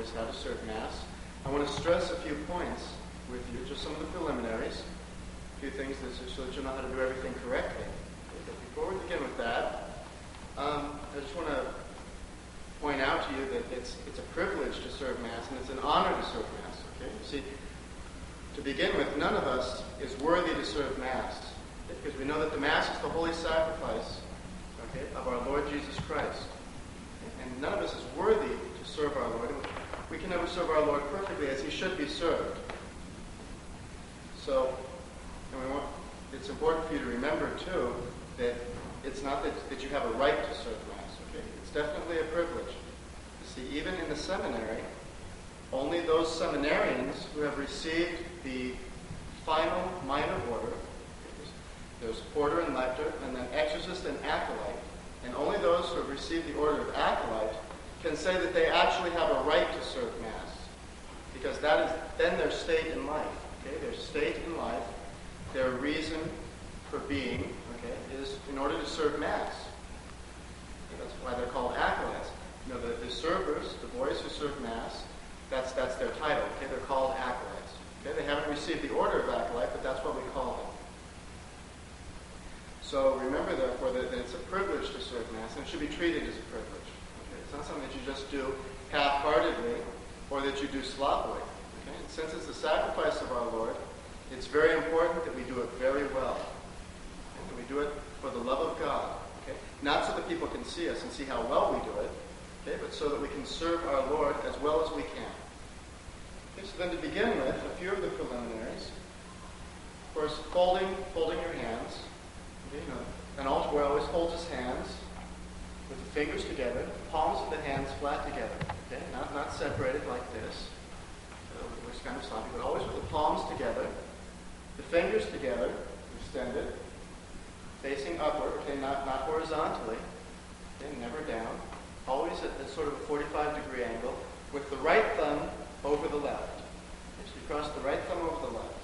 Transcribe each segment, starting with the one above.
is how to serve Mass. I want to stress a few points with you, just some of the preliminaries, a few things so that you know how to do everything correctly. Okay, but before we begin with that, I just want to point out to you that it's a privilege to serve Mass, and it's an honor to serve Mass. Okay, see, to begin with, none of us is worthy to serve Mass, okay? Because we know that the Mass is the holy sacrifice, okay, of our Lord Jesus Christ, okay? And none of us is worthy to serve our Lord. We can never serve our Lord perfectly as He should be served. So, it's important for you to remember too that it's not that you have a right to serve Mass. Okay, it's definitely a privilege. You see, even in the seminary, only those seminarians who have received the final minor order, there's porter and lector, and then exorcist and acolyte, and only those who have received the order of acolyte can say that they actually have a right to serve Mass, because that is then their state in life. Okay, their state in life, their reason for being, okay, is in order to serve Mass. Okay, that's why they're called acolytes. You know, the servers, the boys who serve Mass, that's their title. Okay, they're called acolytes. Okay, they haven't received the order of acolyte, but that's what we call them. So remember, therefore, that it's a privilege to serve Mass, and it should be treated as a privilege. Okay, it's not something that you just do half-heartedly or that you do sloppily. Okay, and since it's the sacrifice of our Lord, it's very important that we do it very well. Okay, that we do it for the love of God. Okay, not so that people can see us and see how well we do it, okay, but so that we can serve our Lord as well as we can. Okay, so then to begin with, a few of the preliminaries. Of course, folding your hands. Okay, you know, an altar boy always holds his hands with the fingers together, palms of the hands flat together. Okay, not separated like this. Which is kind of sloppy, but always with the palms together, the fingers together, extended, facing upward, okay, not horizontally, okay, never down, always at sort of a 45-degree angle, with the right thumb over the left. Okay, so you cross the right thumb over the left.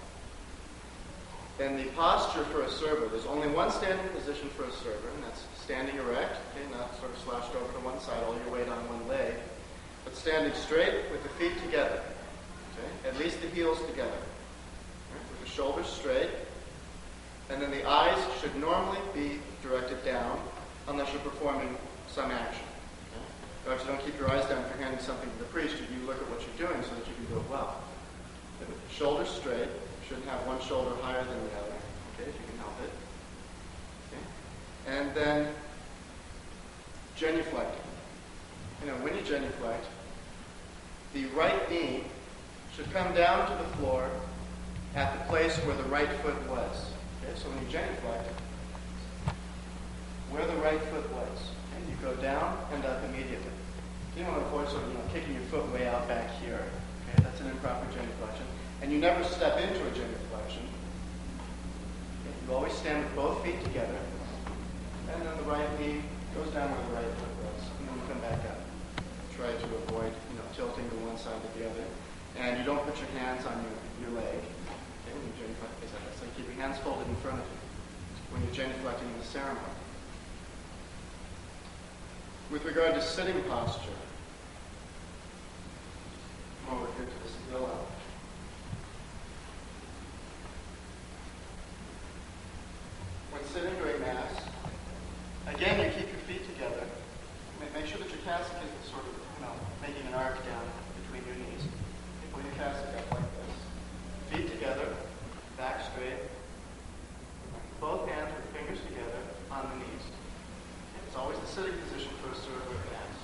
Then the posture for a server, there's only one standing position for a server, and that's standing erect, okay, not sort of slouched over to one side, all your weight on one leg, but standing straight with the feet together. Okay? At least the heels together. Right? With the shoulders straight. And then the eyes should normally be directed down unless you're performing some action. Okay? Actually, don't keep your eyes down if you're handing something to the priest. You look at what you're doing so that you can do it well. Okay? With the shoulders straight. You shouldn't have one shoulder higher than the other. Okay, if you can help it. Okay? And then genuflecting. You know, when you genuflect, the right knee should come down to the floor at the place where the right foot was. Okay, so when you genuflect, where the right foot was, okay, you go down and up immediately. You don't want to avoid sort of kicking your foot way out back here. Okay, that's an improper genuflection. And you never step into a genuflection. Okay, you always stand with both feet together, and then the right knee goes down where the right foot was, and then you come back up. Try to avoid tilting to one side or the other. And you don't put your hands on your leg. Okay, when you genuflect, so you keep your hands folded in front of you when you're genuflecting in the ceremony. With regard to sitting posture, come over here to this pillow. When sitting during Mass, again you keep your feet together. Make sure that your cassock is sort of making an arc down between your knees. Pull your cassock up like this. Feet together, back straight. Both hands with fingers together on the knees. Okay, it's always the sitting position for a server at Mass.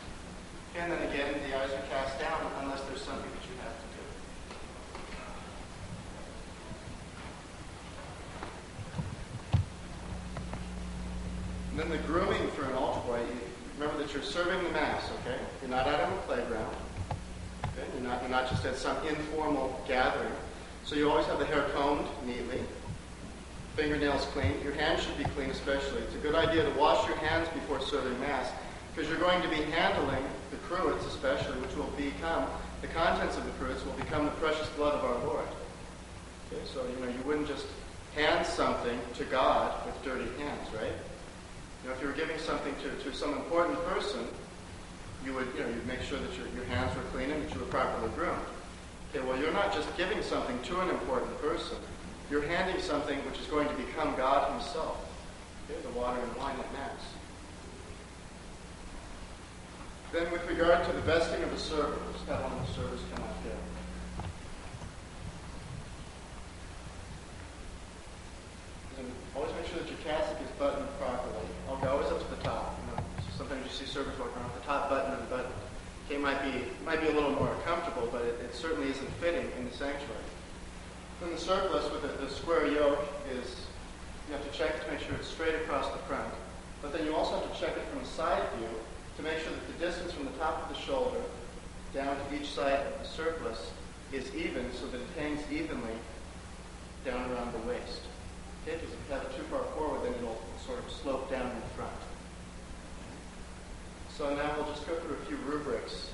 And then again, the eyes are cast down unless there's something that you have to do. And then the grooming for an altar boy. Remember that you're serving the Mass, okay? You're not out on the playground. Okay? You're not just at some informal gathering. So you always have the hair combed neatly, fingernails clean. Your hands should be clean especially. It's a good idea to wash your hands before serving Mass because you're going to be handling the cruets especially, which will become, the contents of the cruets will become the precious blood of our Lord. Okay? So, you wouldn't just hand something to God with dirty hands, right? If you were giving something to some important person, you'd make sure that your hands were clean and that you were properly groomed. Okay, well, you're not just giving something to an important person. You're handing something which is going to become God himself. Okay, the water and wine at Mass. Then with regard to the vesting of the server, let's have one of the servers come out here. And always make sure that your cassock is buttoned properly. Okay, always up to the top. Sometimes you see servers walking around with the top button unbuttoned. Okay, it might be a little more comfortable, but it certainly isn't fitting in the sanctuary. Then the surplice with the square yoke is, you have to check to make sure it's straight across the front. But then you also have to check it from a side view to make sure that the distance from the top of the shoulder down to each side of the surplice is even, so that it hangs evenly down around the waist. Okay, because if you have it too far forward, then it'll sort of slope down in front. So now we'll just go through a few rubrics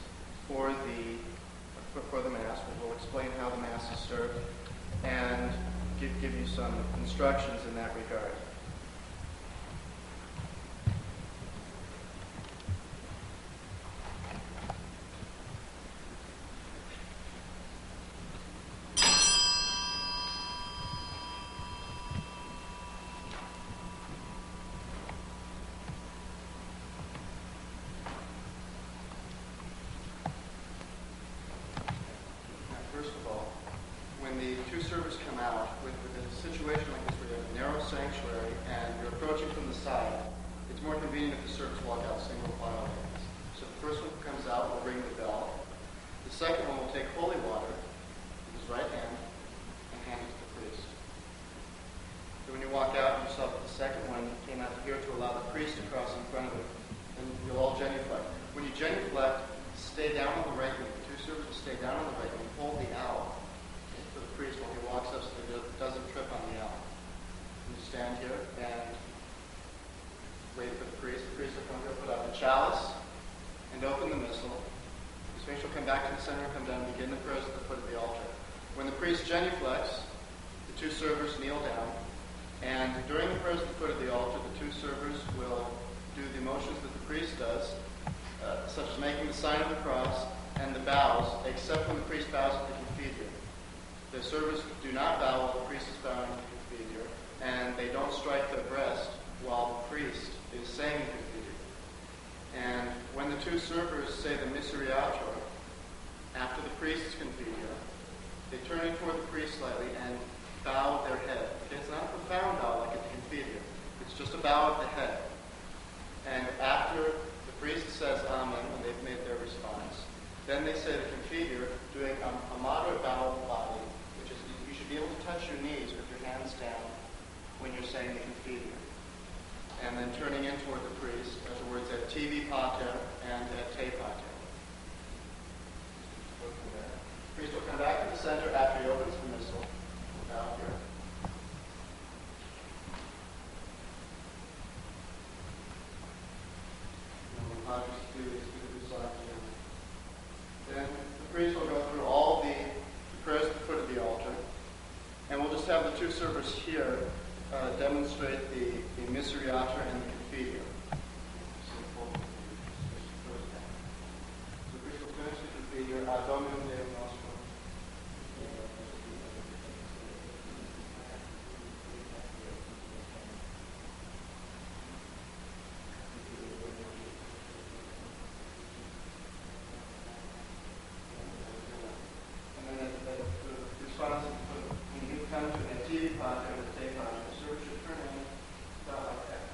for the Mass. We'll explain how the Mass is served and give you some instructions in that regard. Servers here demonstrate the Miseriatur and the Confiteor. So we shall finish the Confiteor ad Dominum Deum Nostrum. And then the response when you come to an TV project or the day project, the server should turn in like that.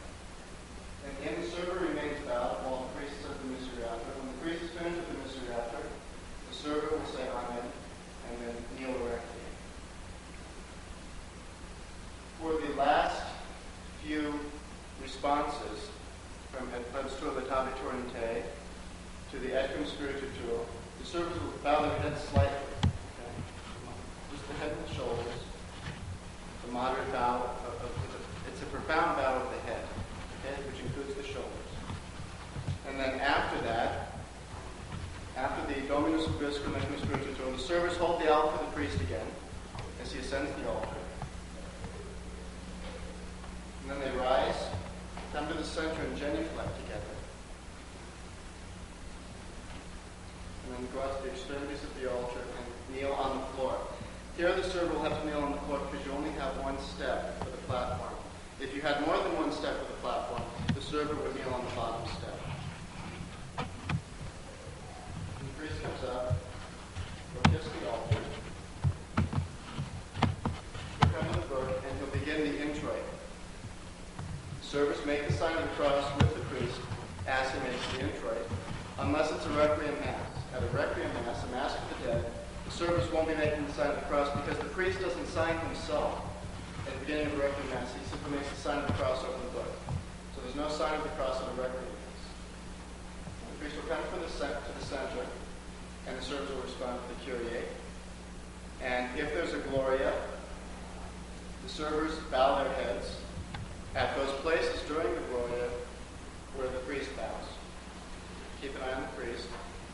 And the server remains bowed while the priest says the Miseriatur. When the priest is finished with the Miseriatur, the server will say Amen and then kneel erectly. For the last few responses from Et Prebstur Letavitur Te to the Et Cum Spiritutur, the servers will bow their heads slightly. Okay? Just the head and the shoulders. A moderate bow, it's a profound bow of the head, okay, which includes the shoulders. And then after that, after the Dominus Vobiscum et Cum Spiritutur, the servers hold the altar for the priest again as he ascends the altar. And then they rise, come to the center and genuflect together. go out to the extremities of the altar and kneel on the floor. Here the server will have to kneel on the floor because you only have one step for the platform. If you had more than one step for the platform, the server would kneel on the bottom step. When the priest comes up, he'll kiss the altar. He'll come to the book and he'll begin the introit. The servers make the sign of the cross with the priest as he makes the introit, unless it's a requiem mass. At a requiem mass, a mass for the dead, the servers won't be making the sign of the cross because the priest doesn't sign himself. At the beginning of a requiem mass, he simply makes the sign of the cross over the book. So there's no sign of the cross at a requiem mass. The priest will come to the center, and the servers will respond with the Kyrie. And if there's a Gloria, the servers bow their heads at those places during the Gloria where the priest bows. Keep an eye on the priest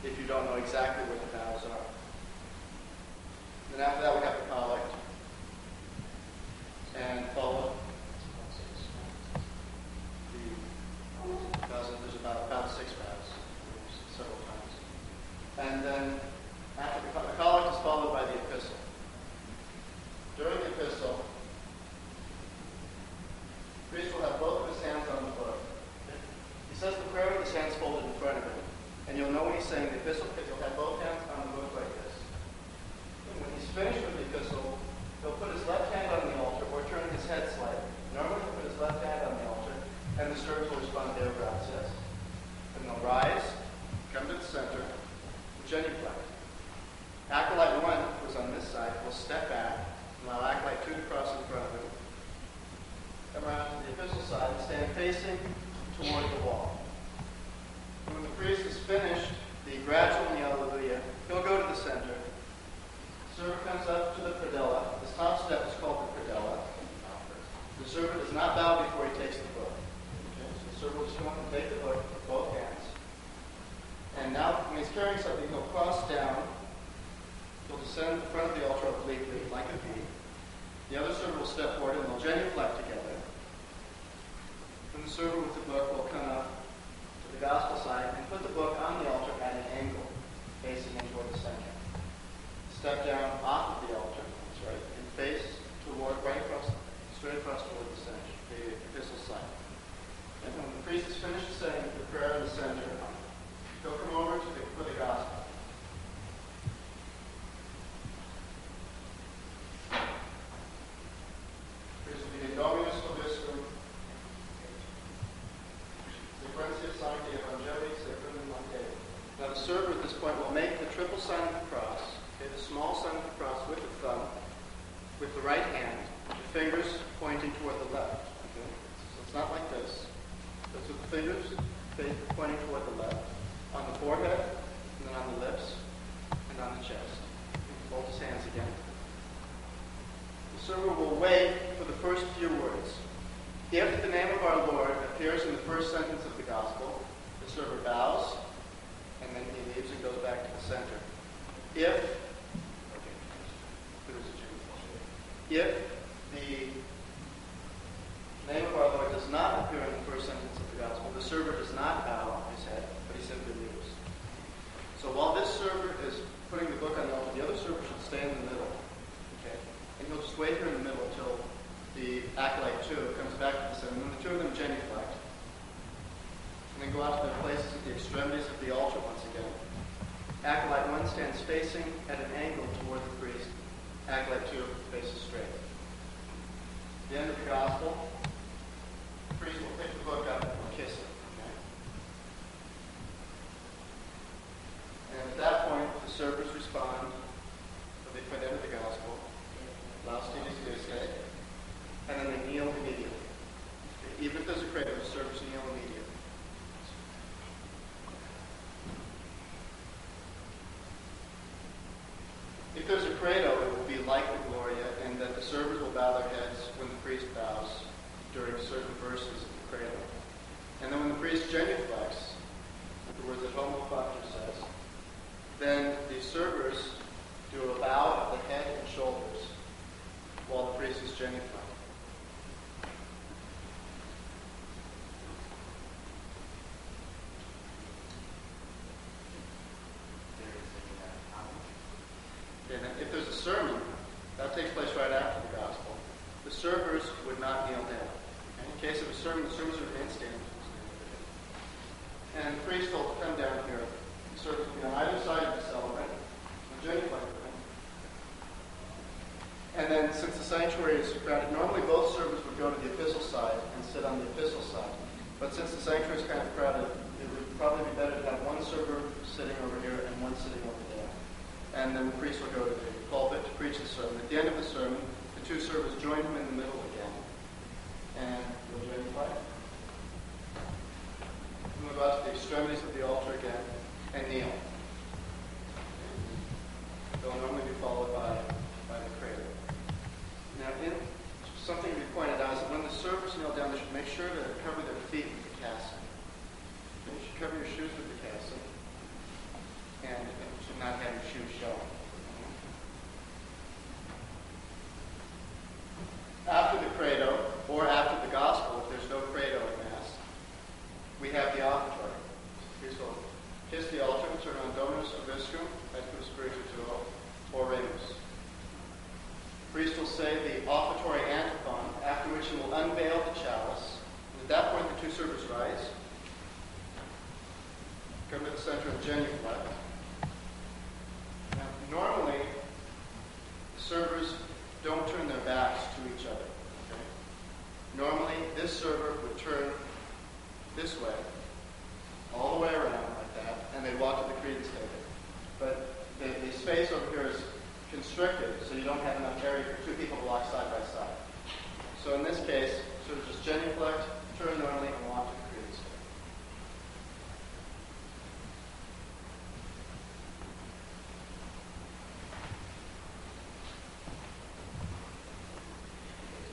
if you don't know exactly where the bows are. Then after that we have the collect. And follow there's about 6 vows, several times. And then after the collect is followed by the epistle. During the epistle, the priest will have both of his hands on the book. He says the prayer with his hands folded in front of him. And you'll know when he's saying the epistle because he'll have both hands on the book like this. And when he's finished with the epistle, he'll put his left hand on the altar or turn his head slightly. Normally he'll put his left hand on the altar, and the servers will respond, Deo gratias. And they'll rise, come to the center, genuflect. Acolyte 1, who's on this side, will step back and allow Acolyte 2 to cross in front of him. Come around to the epistle side and stand facing toward the wall. And when the priest has finished the gradual and the Alleluia, he'll go to the center. The server comes up to the predella. This top step is called the predella. The server does not bow before he takes the book. Okay? So the server will just come up and take the book with both hands. And now, when he's carrying something, he'll cross down. He'll descend in front of the altar obliquely, like a V. The other server will step forward, and they'll genuflect together. Then the server with the book will come up to the gospel side and put the book on the altar at an angle, facing in toward the center. Step down off of the altar, that's right, and face toward, right across, straight across toward the center, the epistle side. And when the priest is finished saying the prayer in the center, he'll come over for the gospel. Priest will begin Dominus Vobiscum, Sequentia Sancti Evangelii, Secundum Matei. Now the server at this point will make the triple sign of the cross, okay, the small sign of the cross with the thumb, with the right hand, the fingers pointing toward the left. Okay? So it's not like this. It's with the fingers pointing toward the left. On the forehead, and then on the lips, and on the chest. Fold his hands again. The server will wait for the first few words. If the name of our Lord appears in the first sentence of the gospel, the server bows, and then he leaves and goes back to the center. If the name of our Lord does not appear in the first sentence of the gospel, the server does not bow his head, but he simply leaves. So while this server is putting the book on the altar, the other server should stay in the middle. Okay? And he'll just wait here in the middle until the acolyte 2 comes back to the center. And then the two of them genuflect. And then go out to their places at the extremities of the altar once again. Acolyte 1 stands facing at an angle toward the priest. Acolyte 2 faces straight. At the end of the gospel, the priest will pick the book up and kiss it. Okay? And at that point, the servers respond for the end of the gospel. Laustes Deus, and then they kneel immediately. Okay? Even if there's a credo, the servers kneel immediately. If there's a credo, it will be like the Gloria, in that the servers will bow their heads when the priest bows during certain verses of the credo. And then when the priest genuflects, the words that Homo Factor says, then the servers do a bow of the head and shoulders while the priest is genuflecting. are crowded. Normally both servers would go to the epistle side and sit on the epistle side. But since the sanctuary is kind of crowded, it would probably be better to have one server sitting over here and one sitting over there. And then the priest will go to the pulpit to preach the sermon. At the end of the sermon, the two servers join him in the middle again. And we'll join the flag. Move out to the extremities of the altar again and kneel. They'll normally be followed by the credo. Now, something to be pointed out is that when the servers kneel down, they should make sure to cover their feet with the cassock. You should cover your shoes with the cassock, and you should not have your shoes showing. After the credo, or after the gospel, if there's no credo in Mass, we have the offertory. Here's the kiss the altar, turn on Dominus Vobiscum, et cum spiritu tuo, oremus. The priest will say the offertory antiphon, after which he will unveil the chalice. And at that point, the two servers rise, come to the center of genuflect. Now, normally, the servers don't turn their backs to each other. Okay? Normally, this server would turn this way, all the way around like that, and they'd walk to the credence table. But the space over here is constricted, so you don't have enough area for two people to walk side by side. So in this case, sort of just genuflect, turn normally, and walk to the credence table.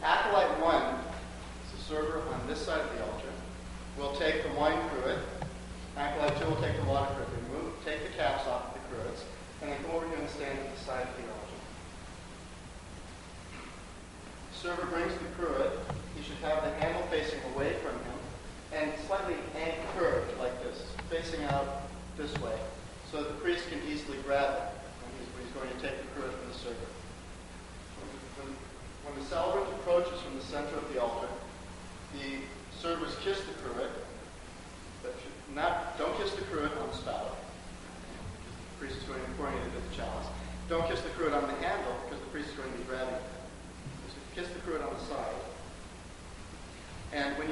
Acolyte 1 is the server on this side of the altar. We'll take the wine cruet. Acolyte 2 will take the water cruet. Take the caps off of the cruets, and then come over here and stand at the side of the altar. The server brings the cruet. He should have the handle facing away from him and slightly curved like this, facing out this way, so that the priest can easily grab it when he's going to take the cruet from the server. When the celebrant approaches from the center of the altar, the servers kiss the cruet, but don't kiss the cruet on the spout. The priest is going to be pouring it into the chalice. Don't kiss the cruet on the handle, because the priest is going to be grabbing it. Just kiss the cruet on the side. And when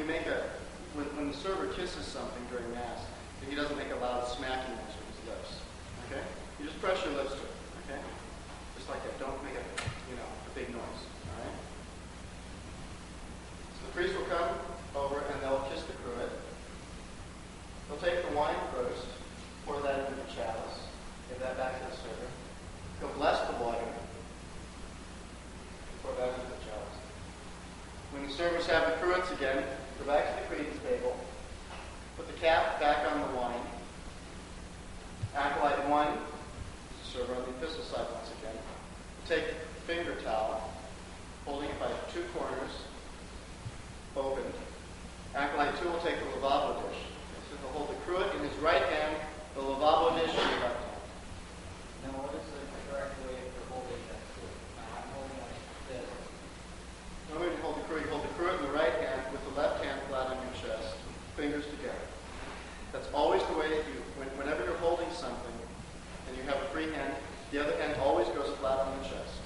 when the server kisses something during Mass, he doesn't make a loud smacking noise with his lips. Okay? You just press your lips to it. Okay? Just like that. Don't make a big noise. All right? So the priest will come over and they'll kiss the cruet. They'll take the wine first, pour that into the chalice, give that back to the server. He'll bless the water, pour that into the chalice. When the servers have the cruets again, go back to the credence table, put the cap back on the wine. Acolyte 1 is the server on the epistle side once again. Take the finger towel, holding it by two corners, opened. Acolyte 2 will take the lavabo dish. So he'll hold the cruet in his right hand, the lavabo dish in his left hand. Now, what is the correct way for holding that cruet? I'm holding like this. No way to hold the cruet. You hold the cruet in the right hand with the left hand flat on your chest, fingers together. That's always the way that whenever you're holding something and you have a free hand, the other hand always goes flat on the chest.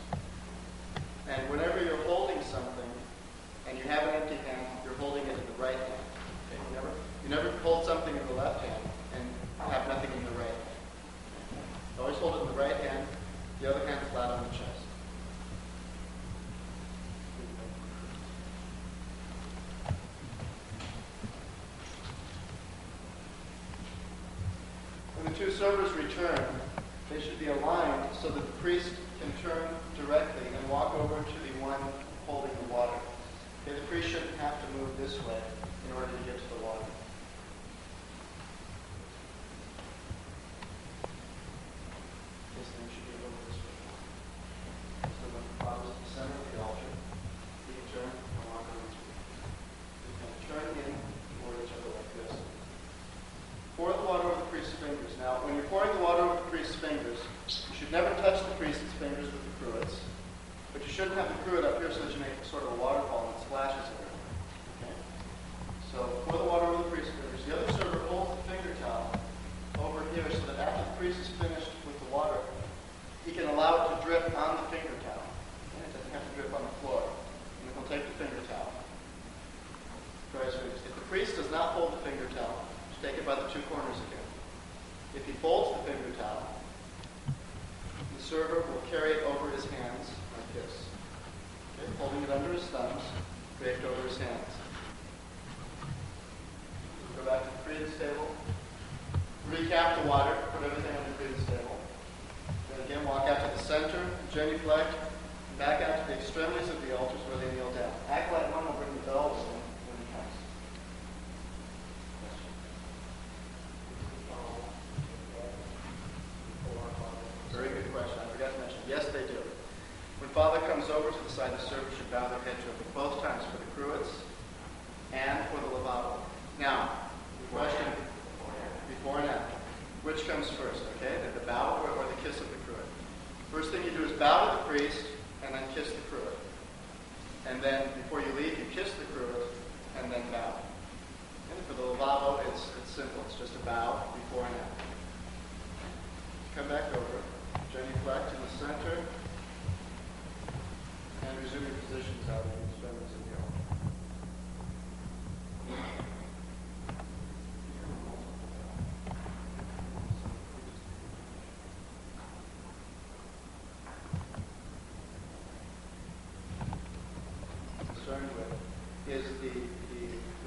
And whenever you're holding something and you have an empty hand, you're holding it in the right hand. Okay? You never hold something in the left hand and have nothing in the right hand. Okay? Always hold it in the right hand, the other hand flat on the chest. When the two servers return, they should be aligned so that the priest can turn directly and walk over to the one holding the water. Okay, the priest shouldn't have to move this way in order to get to the water. This thing should be a little this way. So when the father's at the center of the altar, he can turn and walk over to it. He's going to turn in toward each other like this. Pour the water over the priest's fingers. Now, when you're pouring the water over the priest's fingers, you should never touch the priest's fingers with the cruets. But you shouldn't have the cruet up here so that you make sort of a waterfall and it splashes everywhere. Okay? priest does not hold the finger towel, take it by the two corners again. If he folds the finger towel, the server will carry it over his hands like this. Okay, holding it under his thumbs, draped over his hands. Go back to the credence table. Recap the water, put everything on the credence table. Then again, walk out to the center, genuflect, and back out to the extremities of the altars where they kneel down. Acolyte 1 will bring the bell with him when he comes. Very good question. I forgot to mention. Yes, they do. When Father comes over to the side, the servers should bow their head to him both times for the cruets and for the lavabo. Now, the question, before and after. Which comes first, okay? The bow or the kiss of the cruet? First thing you do is bow to the priest and then kiss the cruet. And then, before you leave, you kiss the cruet and then bow. And for the lavabo, it's simple. It's just a bow before and after. Come back over, genuflect in the center, and resume your positions out of the extremities of the altar. Concerned with is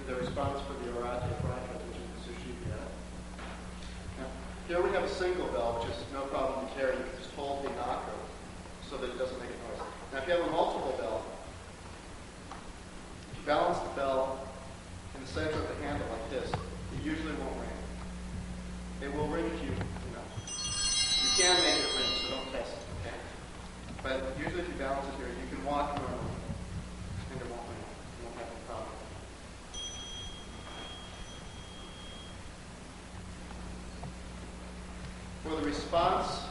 the response for the orate fratres, which is the sushipia. Now, here we have a single bell, which is no problem to carry. You can just hold the knocker so that it doesn't make a noise. Now, if you have a multiple bell, if you balance the bell in the center of the handle like this, it usually won't ring. It will ring if you know. You can make it ring, so don't test it, okay? But usually if you balance it here, you can walk normally, and it won't ring. You won't have any problem. For the response,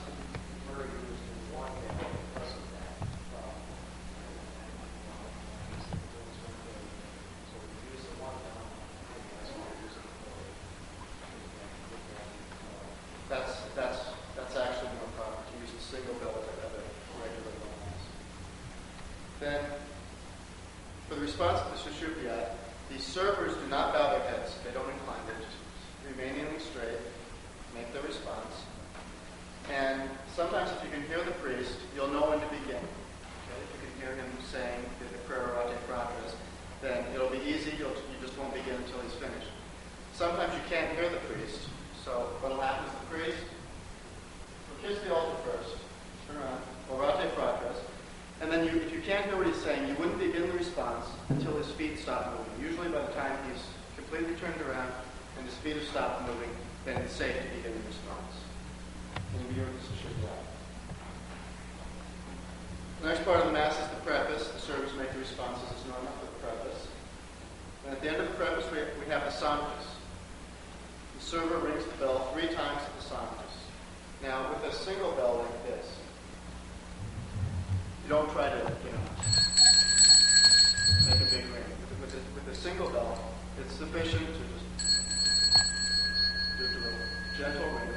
that's actually no problem to use a single bell at a regular noise. Then, for the response to the sushupia, the servers do not bow their heads. They don't incline. They just remain kneeling straight, make their response. And sometimes if you can hear the priest, you'll know when to begin. Okay? If you can hear him saying the prayer orate fratres, then it'll be easy. You just won't begin until he's finished. Sometimes you can't hear the priest. So what will happen is the priest will kiss the altar first, turn around, orate fratres, and then if you can't hear what he's saying, you wouldn't begin the response until his feet stop moving. Usually by the time he's completely turned around and his feet have stopped moving, then it's safe to begin the response. And you hear what this should be. The next part of the Mass is the preface. The servers make the responses as normal for the preface. And at the end of the preface, we have the sanctus. The server rings the bell 3 times at the sanctus. Now, with a single bell like this, you don't try to, make a big ring. With a single bell, it's sufficient to just do a little gentle ring.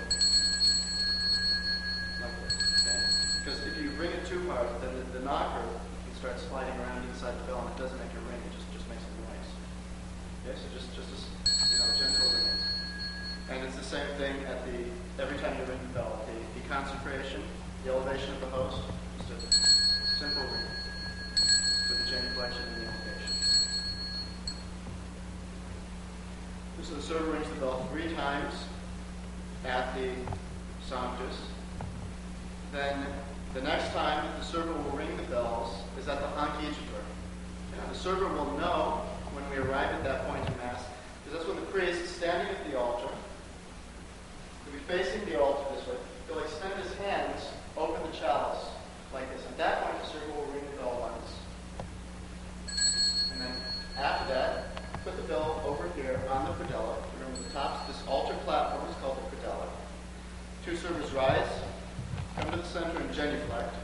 Like this, okay? Because if you ring it too hard, then the knocker can start sliding around inside the bell, and it doesn't make a ring. It just makes a noise. Okay, so just a gentle ring. And it's the same thing every time you ring the bell. The consecration, the elevation of the host, just a simple ring for the genuflection and the elevation. So the server rings the bell 3 times at the sanctus. Then the next time the server will ring the bells is at the hankijitor. Now the server will know when we arrive at that point in Mass, because that's when the priest is standing at the altar. He'll be facing the altar this way. He'll extend his hands over the chalice like this. At that point, the server will ring the bell once. And then after that, put the bell over here on the predella. Remember the top, this altar platform is called the predella. 2 servers rise, come to the center and genuflect,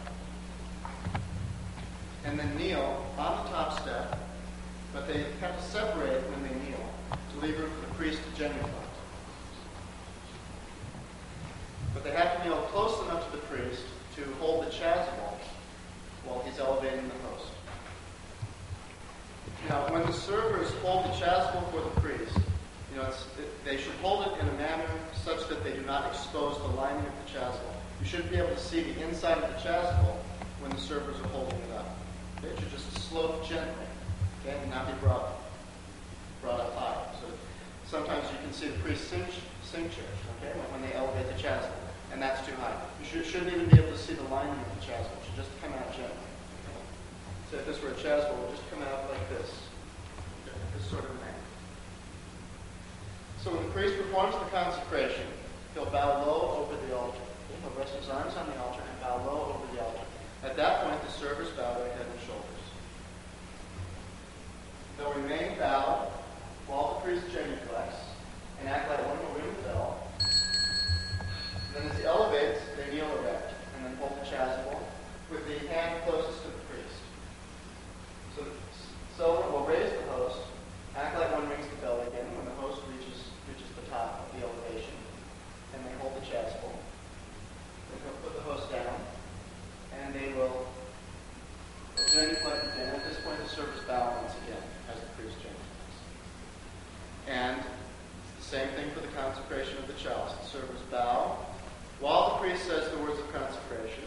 and then kneel on the top step, but they have to separate when they kneel to leave room for the priest to genuflect. But they have to kneel close enough to the priest to hold the chasuble while he's elevating the host. Now, when the servers hold the chasuble for the priest, they should hold it in a manner such that they do not expose the lining of the chasuble. You shouldn't be able to see the inside of the chasuble when the servers are holding it up. Okay? It should just slope gently, okay, and not be brought up high. So sometimes you can see the priest sing chairs, okay, when they elevate the chasuble, and that's too high. You shouldn't even be able to see the lining of the chasuble. It should just come out gently. Okay? So if this were a chasuble, it would just come out like this, okay, this sort of an angle. So when the priest performs the consecration, he'll bow low over the altar. Okay? He'll rest his arms on the altar and bow low over the altar. At that point, the servers bow their head and shoulders. They'll remain bowed while the priest genuflects and act like one will ring the bell. Then as he elevates, they kneel erect and then hold the chasuble with the hand closest to the priest. So the celebrant will raise the host, act like one rings the bell again when the host reaches the top of the elevation, and they hold the chasuble. Then they'll put the host down, and they will genuflect again. At this point, the servers bow once again as the priest genuflects. And it's the same thing for the consecration of the chalice. The servers bow while the priest says the words of consecration.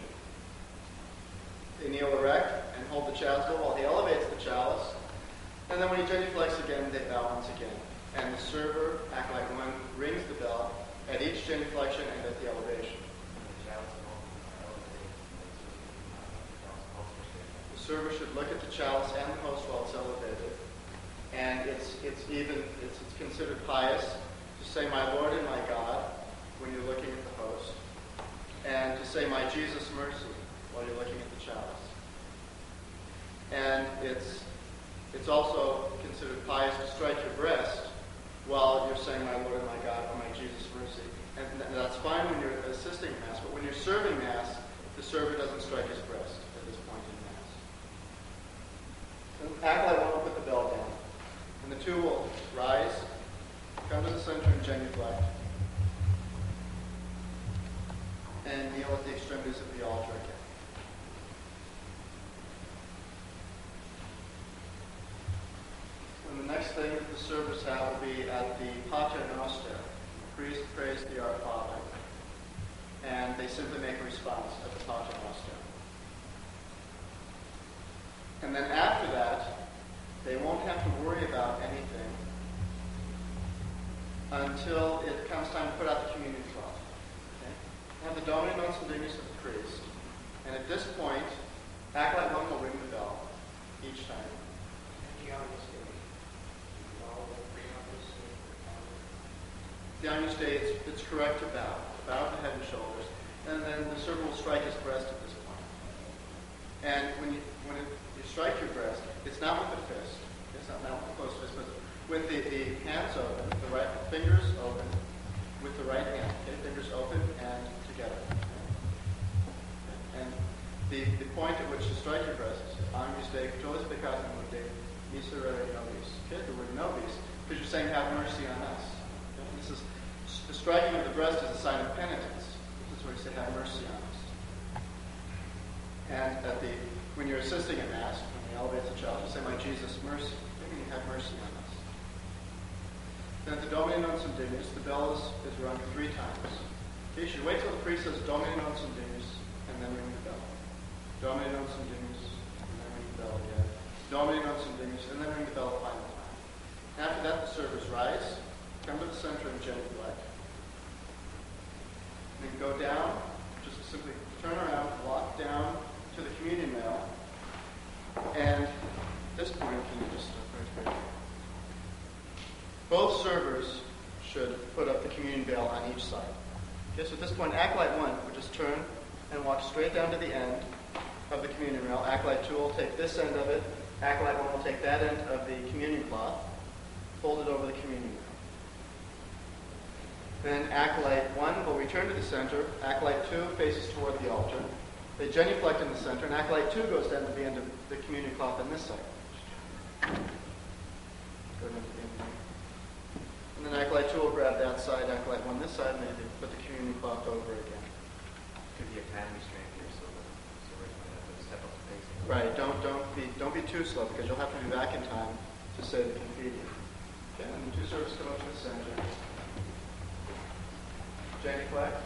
They kneel erect and hold the chasuble while he elevates the chalice. And then when he genuflects again, they bow once again. And the server act like one rings the bell at each genuflection and at the elevation. The server should look at the chalice and the host while it's elevated. And it's considered pious to say, "My Lord and my God," when you're looking at the host. And to say, "My Jesus, mercy," while you're looking at the chalice. And it's also considered pious to strike your breast while you're saying, "My Lord and my God," or "My Jesus, mercy." And that's fine when you're assisting Mass, but when you're serving Mass, the server doesn't strike his breast at this point in Mass. So act like one will put the bell down. And the two will rise, come to the center and genuflect, and kneel at the extremities of the altar again. And the next thing that the servers have will be at the Pater Noster. The priest prays the Our Father, and they simply make a response at the Pater Noster. And then after that, they won't have to worry about anything until it comes time to put out the communion cloth. Okay? Have the Domine non Sindenius of the priest, and at this point, act like one will ring the bell each time. The Agnus Dei, it's correct to bow the head and shoulders, and then the server will strike his breast at this point. And when you strike your breast, it's not with the fist. It's not with the closed fist, but with the hands open, the right fingers open, with the right hand. Okay? Fingers open and together. Okay? And the point at which to strike your breast is Agnus Dei, Totus Peccata Mundi, Miserere Nobis. Okay? The word nobis, because you're saying, "Have mercy on us." Okay? This is the striking of the breast is a sign of penitence. This is where you say, "Have mercy on us." And when you're assisting at Mass, when you elevate the child, you say, "My Jesus, mercy." You have mercy on us. Then at the Domine non Sindenius, the bell is rung 3 times. Okay, you should wait till the priest says Domine non Sindenius and then ring the bell. Domine non Sindenius and then ring the bell again. Domine non Sindenius and then ring the bell a final time. After that, the servers rise, come to the center and genuflect. Then go down, just simply turn around, walk down to the communion rail, and at this point, can you just both servers should put up the communion veil on each side. Okay, so at this point, act like one will just turn and walk straight down to the end of the communion rail. Act like two will take this end of it. Act like one will take that end of the communion cloth, fold it over the communion rail. Then act like one will return to the center. Act like two faces toward the altar. They genuflect in the center, and act like two goes down to the end of the communion cloth on this side. And then act like two will grab that side, act like one this side, and maybe put the communion cloth over again. Could be a time restraint here, so we're going to have to step up the pace. Right. Don't be too slow, because you'll have to be back in time to say the Confiteor. Okay, and the two servers come up to the center. Genuflect.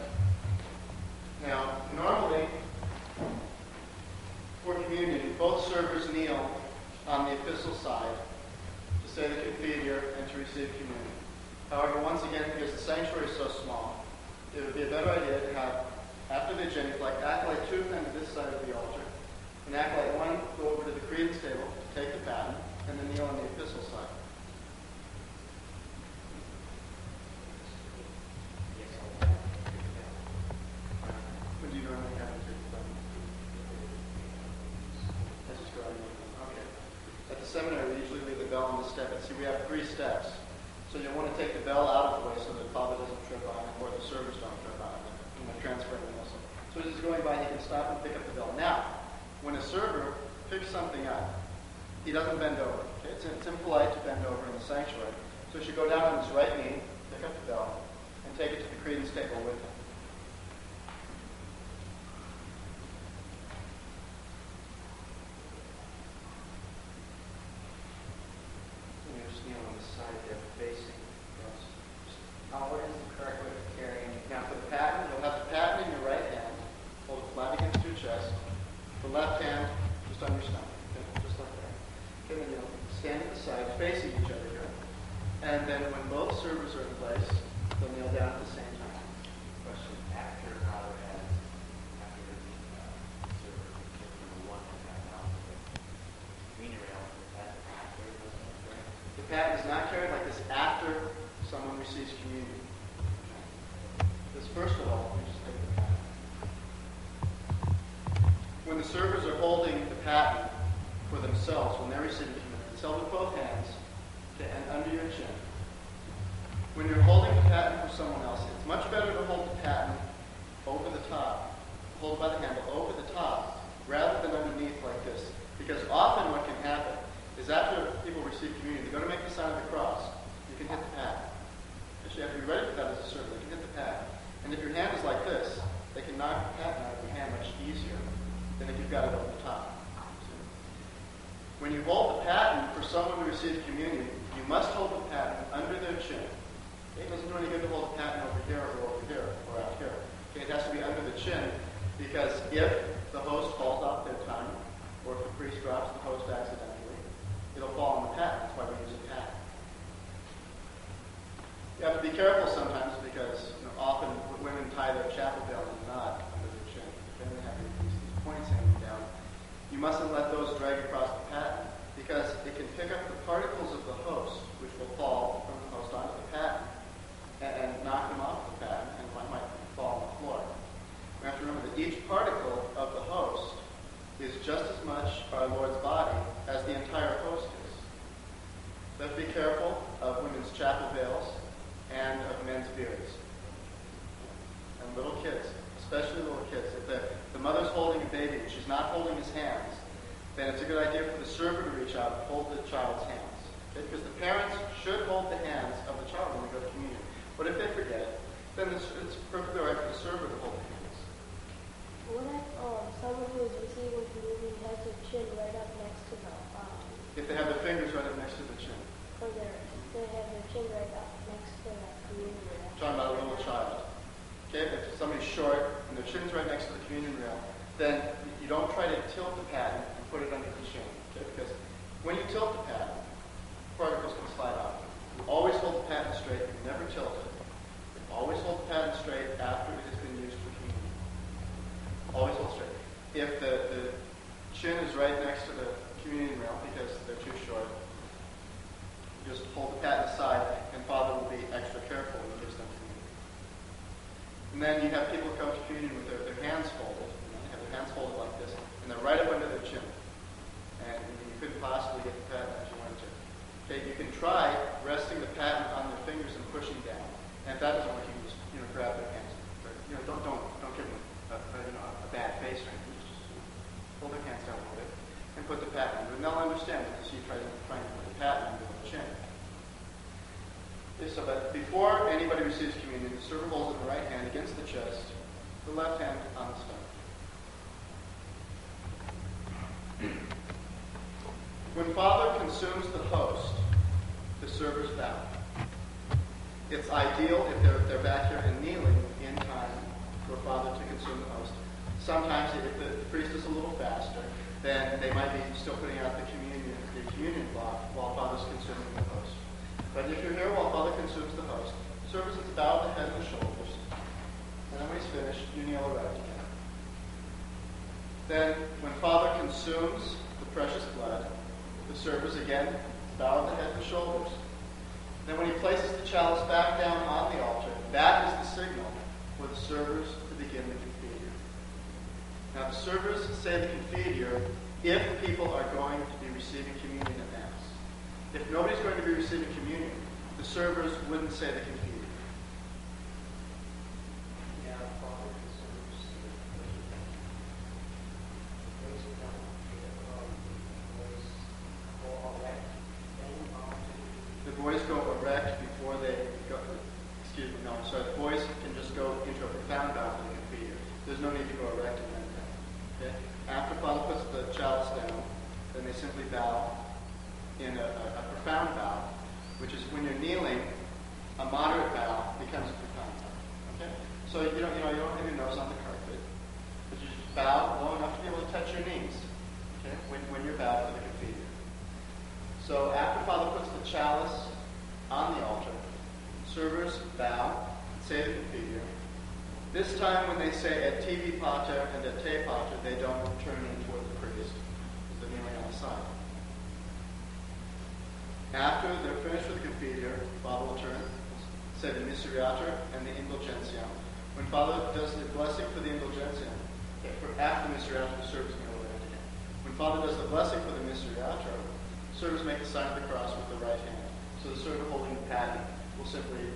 Now, normally, for communion, both servers kneel on the epistle side to say the Confiteor and to receive communion. However, once again, because the sanctuary is so small, it would be a better idea to have, after they genuflect, acolyte 2 come to this side of the altar, and acolyte 1 go over to the credence table to take the paten, and then kneel on the epistle side. When do you normally have it take the paten? Let's just go ahead and okay. At the seminary, we usually leave the bell on the step. And see, we have 3 steps. So you'll want to take the bell out of the way so that Father doesn't trip on it, or the servers don't trip on it when they're transferring the missal. So as he's going by, he can stop and pick up the bell. Now, when a server picks something up, he doesn't bend over. Okay? It's impolite to bend over in the sanctuary. So he should go down on his right knee, pick up the bell, and take it to the credence table with him. What is the correct way of carrying it? Now, for the paten, you'll have the paten in your right hand, hold it flat against your chest. The left hand just on your stomach, okay? Just like that. Okay, then you'll stand at the side, facing each other here. And then when both servers are in place, they'll kneel down at the same time. Question: after Father has, after the server number 1 has gotten out of the communion rail, is that after The paten is not carried like this after someone receives communion. This first of all, let me just take the paten. When the servers are holding the paten for themselves, when they're receiving communion, it's held with both hands and under your chin. When you're holding the paten for someone else, it's much better to hold the paten over the top, hold by the handle over the top, rather than underneath like this. Because often what can happen is after people receive communion, they're going to make the sign of the cross. You can hit the paten. You have to be ready for that as a servant. They can hit the paten. And if your hand is like this, they can knock the paten out of your hand much easier than if you've got it over the top. When you hold the paten for someone to receive communion, you must hold the paten under their chin. Okay? It doesn't do any good to hold the paten over here or over here or out here. Okay? It has to be under the chin because if the host falls off their tongue or if the priest drops the host accidentally, it'll fall on the paten. That's why we use a paten. You have to be careful sometimes because often women tie their chapel bell in a knot under their chin. Then they have these points hanging down. You mustn't let those drag across the paten because it can pick up the particles of the host, which will fall from the host onto the paten and knock them off the paten and might fall on the floor. We have to remember that each particle of the host is just as much our Lord's body as the entire host is. Let's be careful of women's chapel veils and of men's beards. And little kids, especially little kids. If the mother's holding a baby and she's not holding his hands, then it's a good idea for the server to reach out and hold the child's hands. Okay? Because the parents should hold the hands of the child when they go to communion. But if they forget, then it's perfectly all right for the server to hold the hands. What if someone who is receiving communion has their chin right up next to the If they have their fingers right up next to the chin. or they have their chin right up next to the communion rail. Talking about a little child. Okay, if somebody's short and their chin's right next to the communion rail, then you don't try to tilt the paten and put it under the chin. Okay, because when you tilt the paten, particles can slide off. You always hold the paten straight. You never tilt it. You always hold the paten straight after it has been used for communion. Always hold straight. If the chin is right next to the communion rail because they're too short, just hold the paten aside, and Father will be extra careful when he gives them communion. And then you have people come to communion with their hands folded. They have their hands folded like this, and they're right up under their chin. And you couldn't possibly get the paten as you wanted to. Okay, you can try resting the paten on their fingers and pushing down. And if that doesn't work, you can just grab their hands. Don't give them a bad face or anything. Just hold their hands down a little bit and put the paten under. And they'll understand because you try to put the paten under the chin. Okay, so that before anybody receives communion, the server holds the right hand against the chest, the left hand on the stomach. When Father consumes the host, the servers bow. It's ideal if they're back here and kneeling in time for Father to consume the host. Sometimes if the priest is a little faster, then they might be still putting out the communion block while Father's consuming the host. But if you're here while Father consumes the host, servers is bow the head and the shoulders. And then when he's finished, you kneel erect again. Then, when Father consumes the precious blood, the servers again bow the head and the shoulders. Then when he places the chalice back down on the altar, that is the signal for the servers to begin the Confiteor. Now, the servers say the Confiteor if people are going to be receiving communion at Mass. If nobody's going to be receiving communion, the servers wouldn't say the Confiteor. Yeah, Father consumes the boys go erect before they go. Excuse me, no, I'm sorry. The boys can just go into a profound bow for the Confiteor. There's no need to go erect in that time. Okay? After Father puts the chalice down, then they simply bow in a profound bow, which is when you're kneeling, a moderate bow becomes a profound bow. Okay? So you don't have your nose on the carpet, but you just bow low enough to be able to touch your knees. Okay? When you're bowed for the Confiteor. So after Father puts the chalice on the altar, servers bow and say the Confiteor. This time when they say et tibi pater and et te pater, they don't turn in toward the priest. They're kneeling on the side. After they're finished with the Confiteor, Father will turn, say the Misereatur and the Indulgentiam. When Father does the blessing for the Indulgentiam, after the Misereatur, the servers kneel erect again. When Father does the blessing for the Misereatur, servers make the sign of the cross with the right hand. So the server holding the paten will simply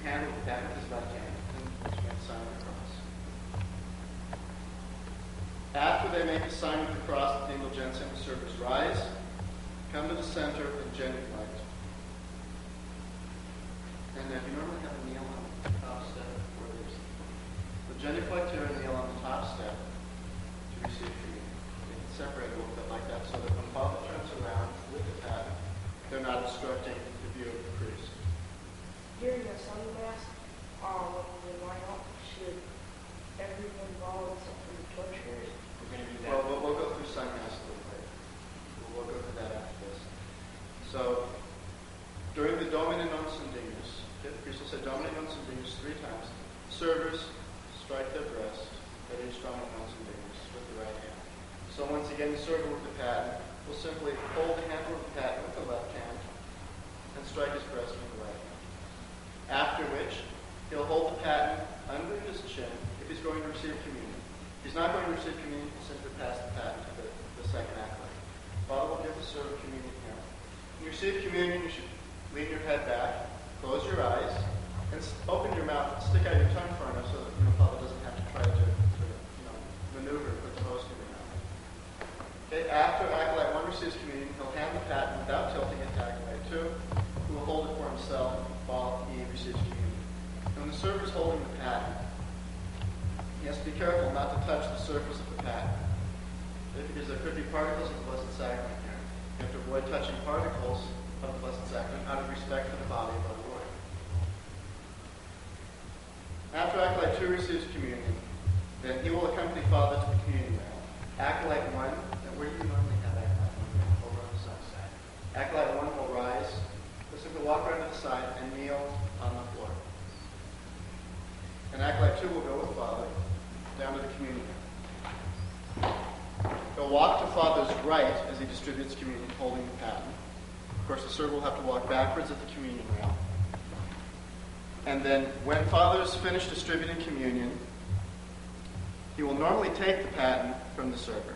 handle the paten with his left hand and make the sign of the cross. After they make the sign of the cross at the Indulgentiam, the servers rise, come to the center, and genuflect. And then you normally have a kneel on the top step where there's the genuflector and kneel on the top step to receive communion. They can separate a little bit like that so that when Father turns around with the paten, they're not obstructing the view of the priest. During the Sunday Mass, when we line up, should everyone bow except for the torturers? We're going to do that. Well, we'll go through Sunday Mass a little later. We'll go through that after this. So, during the Domine non Sundinus, the priest will say Domine non Sundinus 3 times. Servers strike their breast at each Domine non Sundinus with the right hand. So once again, the server with the paten will simply hold the handle of the paten with the left hand and strike his breast with the right hand. After which, he'll hold the paten under his chin if he's going to receive communion. If he's not going to receive communion, he'll simply pass the paten to the second acolyte. Father will give the server communion here. When you receive communion, you should lean your head back, close your eyes, and open your mouth, stick out your tongue far enough so that Father doesn't have to try to maneuver with the host in your mouth. Okay, after acolyte 1 receives communion, he'll hand the paten without tilting it to acolyte 2, who will hold it for himself while he receives communion. And when the server's holding the paten, he has to be careful not to touch the surface of the paten, because there could be particles of the Blessed Sacrament here. You have to avoid touching particles of the Blessed Sacrament out of respect for the body of our Lord. After acolyte 2 receives communion, then he will accompany Father to the communion rail. Acolyte 1, and where do you normally have acolyte 1? Over on the side. Acolyte 1 will rise, he'll simply walk around to the side and kneel on the floor. And acolyte 2 will go with Father down to the communion rail. He'll walk to Father's right as he distributes communion, holding the paten. Of course, the server will have to walk backwards at the communion rail. And then, when Father is finished distributing communion, he will normally take the paten from the server.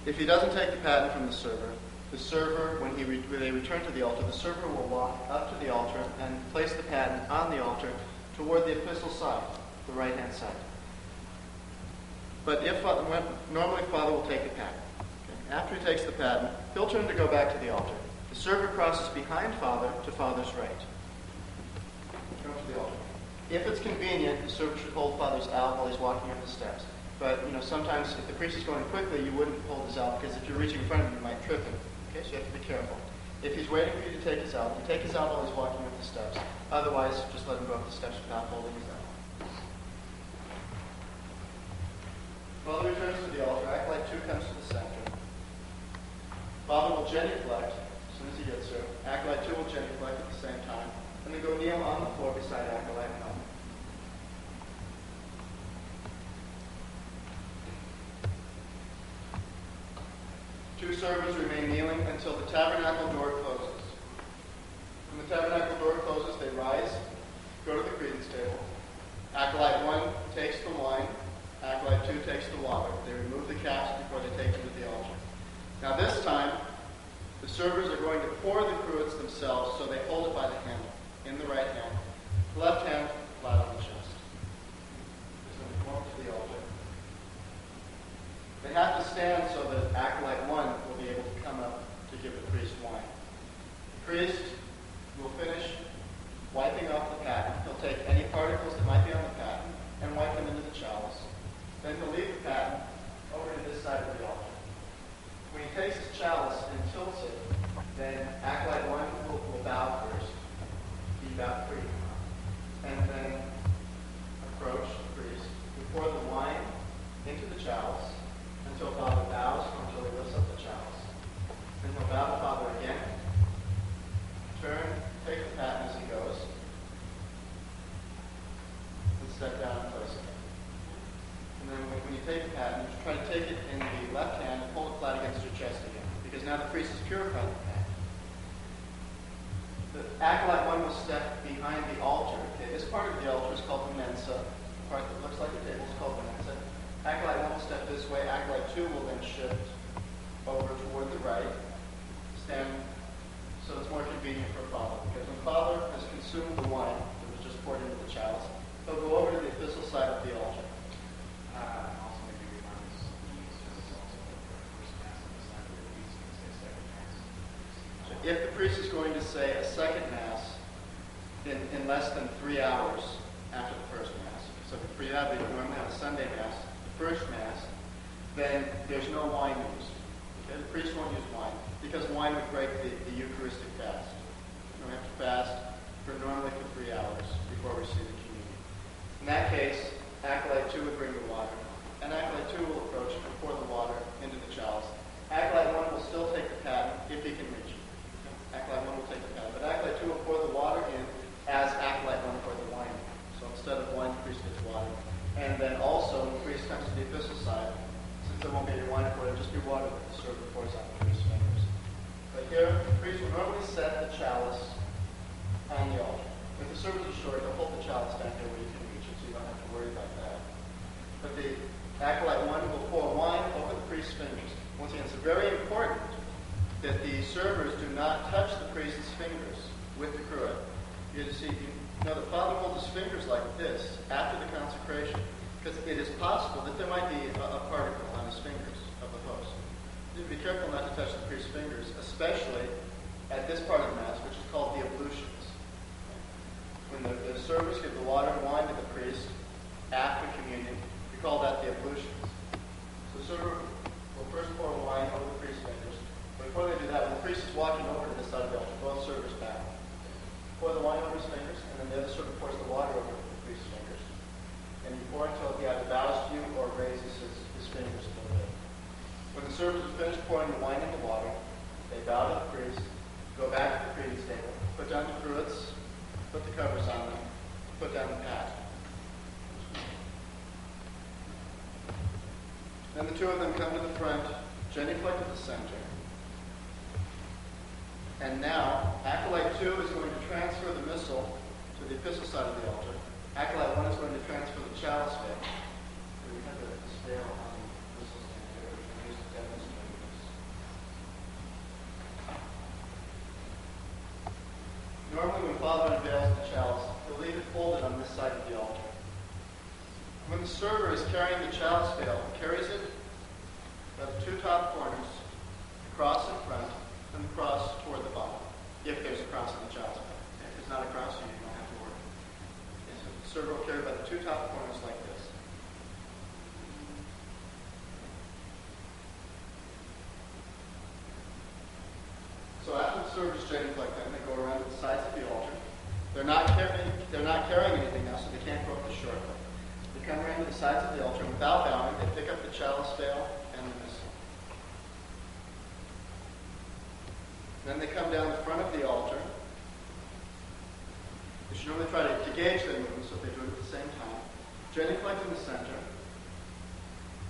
If he doesn't take the paten from the server, when they return to the altar, the server will walk up to the altar and place the paten on the altar toward the epistle side, the right-hand side. But normally Father will take the paten. Okay. After he takes the paten, he'll turn to go back to the altar. The server crosses behind Father to Father's right. Go to the altar. If it's convenient, the server should hold Father's alb while he's walking up the steps. But, sometimes if the priest is going quickly, you wouldn't hold his alb, because if you're reaching in front of him, you might trip him. Okay, so you have to be careful. If he's waiting for you to take his out, you take his out while he's walking up the steps. Otherwise, just let him go up the steps without holding his out. Father returns to the altar. Acolyte 2 comes to the center. Father will genuflect as soon as he gets there. Acolyte 2 will genuflect at the same time. And then go kneel on the floor beside Acolyte 1. Two servants remain kneeling until the tabernacle door closes. When the tabernacle door closes, they rise, go to the credence table. Acolyte 1 takes the wine. Acolyte 2 takes the water. They remove the caps before they take them to the altar. Now this time, the servers are going to pour the cruets themselves, so they hold it by the handle in the right hand. The left hand flat on the chest. Just going to come over to the altar. They have to stand so that Acolyte 1 will be able to come up to give the priest wine. The priest will finish wiping off the paten. He'll take any particles that might be on the paten and wipe them into the chalice. Then he'll leave the paten over to this side of the altar. When he takes his chalice and tilts it, then Acolyte 1 will bow first. Be bowed free. And then approach the priest. We pour the wine into the chalice until Father bows, until he lifts up the chalice. Then he'll bow to Father again. Turn, take the paten as he goes. And step down and place it. And then when you take the paten, you try to take it in the left hand and pull it flat against your chest again. Because now the priest has purified the paten. The Acolyte 1 will step behind the altar. Okay, this part of the altar is called the mensa. The part that looks like a table is called the mensa. Acolyte 1 will step this way. Acolyte 2 will then shift over toward the right. Stand so it's more convenient for Father. Because when Father has consumed the wine that was just poured into the chalice, he'll go over to the epistle side of the altar. Also, maybe remind us it's also the first mass on the side of the priest can say second mass. So if the priest is going to say a second mass in less than 3 hours after the first mass, so if you normally have a Sunday mass, the first mass, then there's no wine used. Okay? The priest won't use wine because wine would break the Eucharistic fast. You don't have to fast normally for 3 hours before receiving communion. In that case, Acolyte 2 would bring the water, and Acolyte 2 will approach and pour the water into the chalice. Acolyte 1 will still take the paten if he can reach it. Acolyte 1 will take the paten, but Acolyte 2 will pour the water in as Acolyte 1 poured the wine. So instead of wine, the priest gets water. And then also, when the priest comes to the epistle side, since there won't be any wine poured, it'll just be water that the server pours out the priest's fingers. But here, the priest will normally set the chalice on the altar. If the servers are short, they'll hold the chalice down here where you can reach it, so you don't have to worry about that. But the Acolyte 1 will pour wine over the priest's fingers. Once again, it's very important that the servers do not touch the priest's fingers with the cruet. You know, the Father holds his fingers like this after the consecration, because it is possible that there might be a particle on his fingers of the host. You have to be careful not to touch the priest's fingers, especially at this part of the Mass, which is called the ablutions. When the servers give the water and wine to the priest after communion, we call that the ablutions. So the server will first pour wine over the priest's fingers. But before they do that, when the priest is walking over to the side of the altar, both servers bow. Pour the wine over his fingers, and then the other server pours the water over the priest's fingers. And you pour until he either bows to you or raises his fingers a little bit. When the servers have finished pouring the wine and the water, they bow to the priest, go back to the credence table, put down the cruets, put the covers on them, put down the paten. Then the two of them come to the front, genuflect at the center. And now, Acolyte 2 is going to transfer the missal to the epistle side of the altar. Acolyte 1 is going to transfer the chalice veil. We have this veil on the missal stand here, which we use to demonstrate this. Normally, when Father unveils the chalice, he'll leave it folded on this side of the altar. When the server is carrying the chalice veil, he carries it by the two top corners, the cross in front, and the cross toward the bottom, if there's a cross in the chalice veil. If there's not a cross, you don't have to worry. Okay, so the server will carry by the two top corners like this. So So after the servers genuflect them, they go around to the sides of the altar. They're not carrying anything now, so they can't go up the short way. They come around to the sides of the altar, and without bowing, they pick up the chalice veil and the missal. Then they come down the front of the altar. They should normally try to gauge their movement, so they do it at the same time. Genuflect in the center.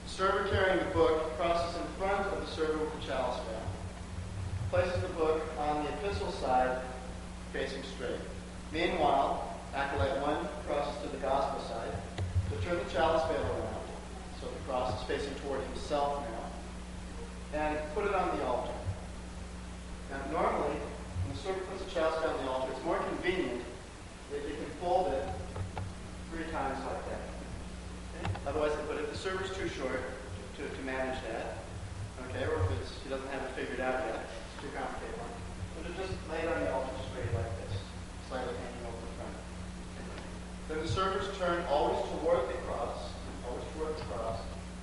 The server carrying the book crosses in front of the server with the chalice veil. Places the book on the epistle side, facing straight. Meanwhile, acolyte 1 crosses to the gospel side. To turn the chalice veil around, so the cross is facing toward himself now, and put it on the altar. Now, normally, when the server puts the chalice veil on the altar, it's more convenient that you can fold it 3 times like that. Okay? Otherwise, but if the server's too short to manage that, okay, or if he doesn't have it figured out yet, it's too complicated. But just lay it on the altar straight like this, slightly hanging over the front. Then the servers turn always toward the cross,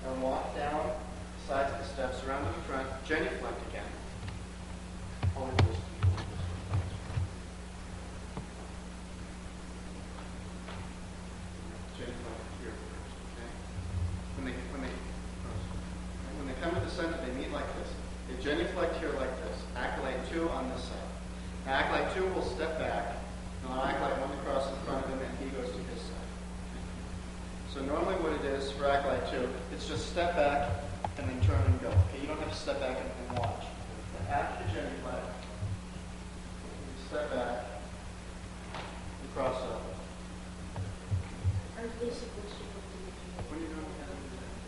and walk down the sides of the steps around to the front, genuflect again. Only this. Genuflect here first, okay? When they come to the center, they meet like this. They genuflect here like this. Acolyte 2 on this side. Now, acolyte 2 will step back. Now, acolyte 1 to cross in front of him, and he goes to his side. So normally what it is for acolyte 2, it's just step back and then turn and go. Okay, you don't have to step back and watch. Then after the genuflect, you step back, you cross over. Aren't they supposed to do What are you doing?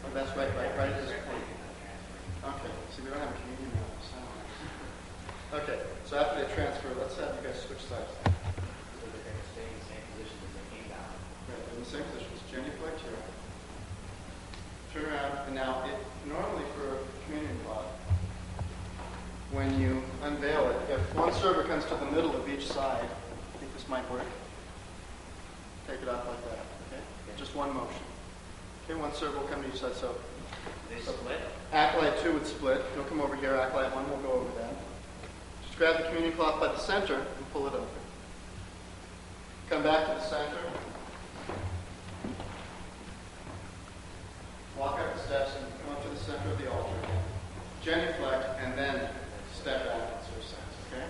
Oh, that's right at this point. Okay, see, we don't have a communion now. So. Okay, so after they transfer, let's have you guys switch sides. So they're going to stay in the same position as they came down. Right, in the same position. Genuflect here. Turn around, and now normally for a communion cloth, when you unveil it, if one server comes to the middle of each side, I think this might work. Take it off like that, okay? Just one motion. Okay, one server will come to each side, so They split? acolyte 2 would split. He'll come over here, acolyte 1 will go over that. Just grab the communion cloth by the center and pull it over. Come back to the center. Walk up the steps and come up to the center of the altar again. Genuflect and then step back in sort of sense, okay?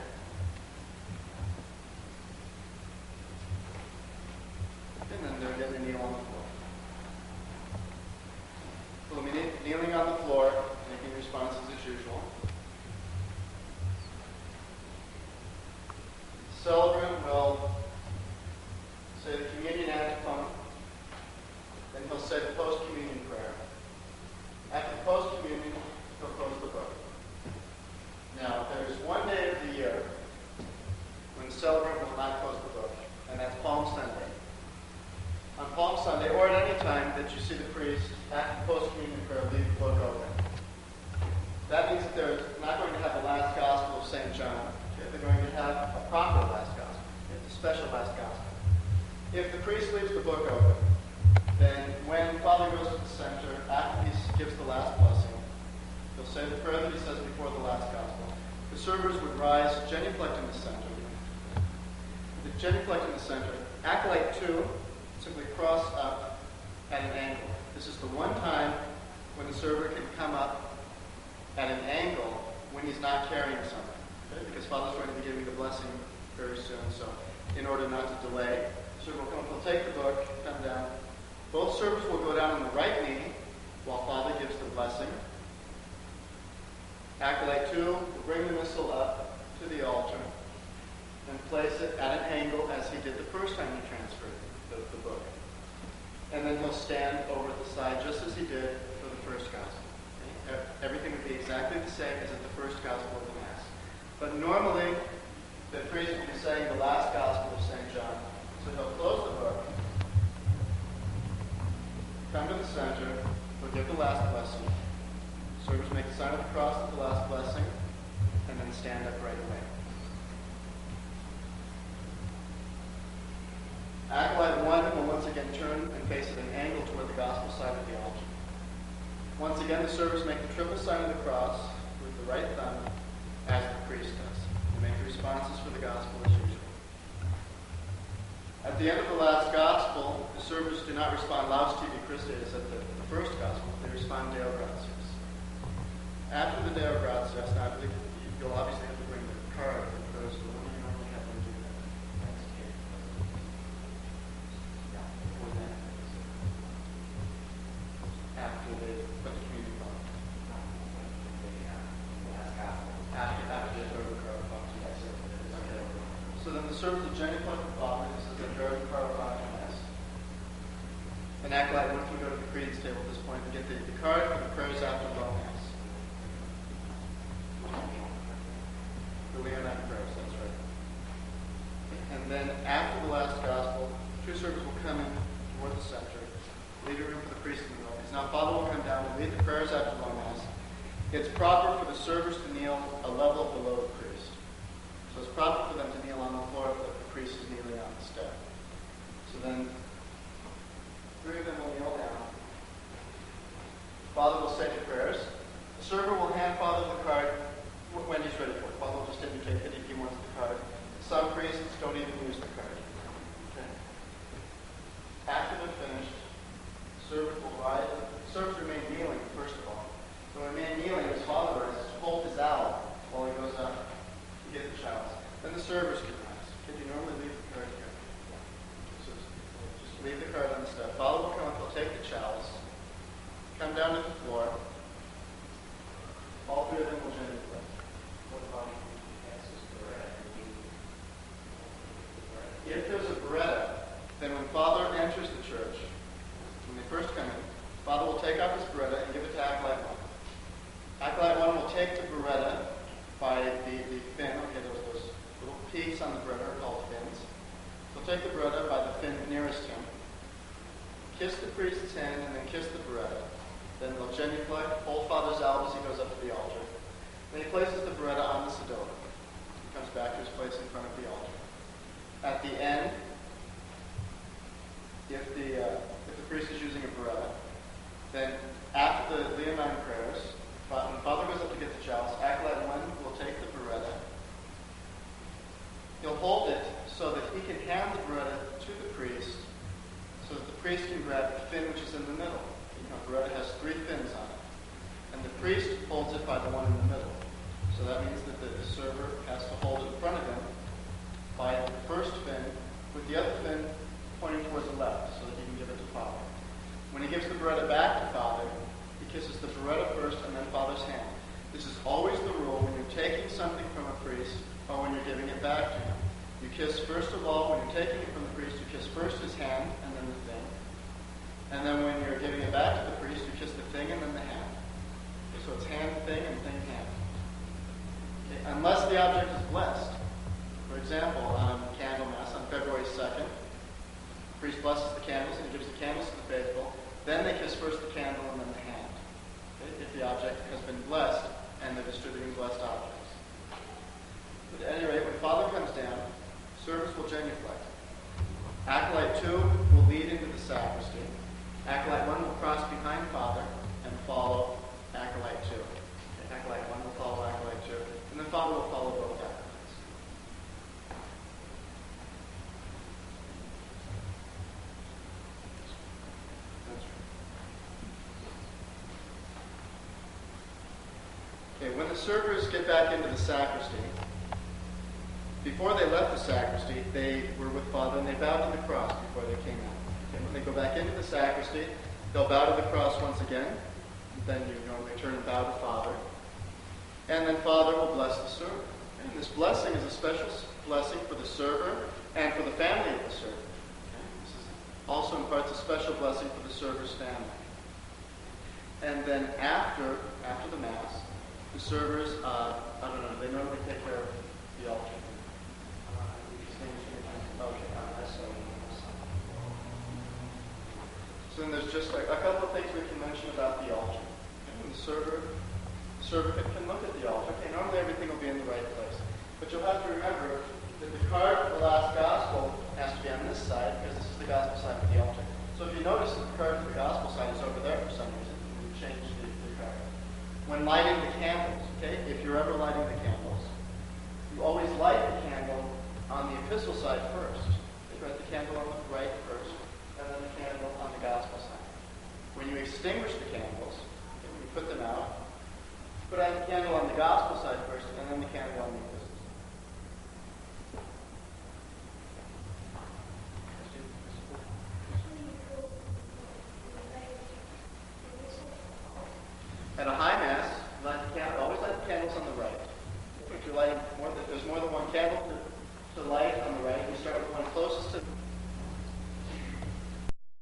And then they're going to kneel on the floor. We'll be kneeling on the floor, making responses as usual. The celebrant will say the communion antiphon, then he'll say the post-communion prayer. After the post-communion, he'll close the book. Now, there's one day of the year when the celebrant will not close the book, and that's Palm Sunday. On Palm Sunday, or at any time that you see the priest, after the post-communion prayer, leave the book open. That means that they're not going to have the last gospel of St. John. Okay? They're going to have a proper last gospel, a special last gospel. If the priest leaves the book open, then when Father goes to the center, after he gives the last blessing, he'll say the prayer that he says before the last gospel. The servers would rise, genuflect in the center. The genuflect in the center. Acolyte 2 simply cross up at an angle. This is the one time when the server can come up at an angle when he's not carrying something. Okay? Because Father's going to be giving the blessing very soon, so in order not to delay, the server will come, he'll take the book, come down. Both servers will go down on the right knee while Father gives the blessing. Acolyte 2 will bring the missal up to the altar and place it at an angle as he did the first time he transferred the book. And then he'll stand over at the side just as he did for the first gospel. Okay? Everything would be exactly the same as at the first gospel of the Mass. But normally, the priest will be saying the last gospel of St. John. So he'll close the book, come to the center, he'll give the last blessing. Servers make the sign of the cross at the last blessing, and then stand up right away. Acolyte 1 will once again turn and face at an angle toward the gospel side of the altar. Once again, the servers make the triple sign of the cross with the right thumb, as the priest does. responses for the gospel as usual. At the end of the last gospel, the servers do not respond Laus tibi Christe as at the first gospel. They respond Deo gratias. After the Deo gratias, now I believe you'll obviously have to bring the card for those who don't normally have them do that. After they put the communion card. After they throw the card off to that server. Okay. So then the servers of genuflect the Father, this is the third card off to Mass. An acolyte, one can go to the credence table at this point and get the card for the prayers after low Mass. The Leonine prayers, that's right. And then after the last gospel, two servers will come in toward the center, leave a room for the priest in the middle. Now, Father will come down and lead the prayers after low Mass. It's proper for the servers to kneel a level below the priest. So it's proper for them to kneel on the floor if the priest is kneeling on the step. So then, three of them will kneel down. Father will say the prayers. The server will hand Father the card when he's ready for it. Father will just indicate that if he wants the card. Some priests don't even use the card. Okay. After they're finished, servers will rise. Servers remain kneeling, first of all. So remain kneeling as Father rises, hold his owl while he goes up to get the chalice. Then the servers can rise. Can you normally leave the card here? So just leave the card on the step. Father will come up, he'll take the chalice, come down to the floor. All three of them will genuflect. What about passes Beretta? If there's a beretta, then when Father enters the church, when they first come in, Father will take off his beretta and give it to Acolyte 1. Acolyte 1 will take the beretta by the fin. Okay, those little peaks on the beretta are called fins. He'll take the beretta by the fin nearest him, kiss the priest's hand, and then kiss the beretta. Then they'll genuflect, hold Father's owl as he goes up to the altar. Then he places the beretta on the sedona. He comes back to his place in front of the altar. At the end, if the priest is using a beretta, then after the Leonine prayers, when Father goes up to get the chalice, Acolyte 1 will take the beretta. He'll hold it so that he can hand the beretta to the priest, so that the priest can grab the fin which is in the middle. You know, beretta has 3 fins on it. And the priest holds it by the one in the middle. So that means that the server has to hold it in front of him by the first fin, with the other fin pointing towards the left, so that he can give it to Father. When he gives the beretta back to Father, he kisses the beretta first and then Father's hand. This is always the rule when you're taking something from a priest or when you're giving it back to him. You kiss first of all, when you're taking it from the priest, you kiss first his hand and then the thing. And then when you're giving it back to the priest, you kiss the thing and then the hand. Okay, so it's hand, thing, and thing, hand. Okay, unless the object is blessed. For example, on Candle Mass on February 2nd, the priest blesses the candles and he gives the candles to the faithful. Then they kiss first the candle and then the hand. Okay? If the object has been blessed and they're distributing blessed objects. But at any rate, when Father comes down, servers will genuflect. Acolyte 2 will lead into the sacristy. Acolyte 1 will cross behind Father and follow Acolyte 2. Okay? Acolyte 1 will follow Acolyte 2. And then Father will follow both acolytes. Okay, when the servers get back into the sacristy, before they left the sacristy, they were with Father and they bowed to the cross before they came out. Okay, when they go back into the sacristy, they'll bow to the cross once again. Then you normally turn and bow to Father. And then Father will bless the server. And this blessing is a special blessing for the server and for the family of the server. Okay? This is also imparts a special blessing for the server's family. And then after the Mass, the servers, they normally take care of the altar. So then there's just a couple of things we can mention about the altar. And the server can look at the altar. Okay, normally everything will be in the right place. But you'll have to remember that the card for the last gospel has to be on this side because this is the gospel side of the altar. So if you notice that the card for the gospel side is over there for some reason, you change the card. When lighting the candles, okay, if you're ever lighting the candles, you always light the epistle side first. You light the candle on the right first, and then the candle on the gospel side. When you extinguish the candles, when you put them out, put out the candle on the gospel side first, and then the candle on the epistle side. At a high mass, always light the candles on the right. If you're lighting there's more than one candle,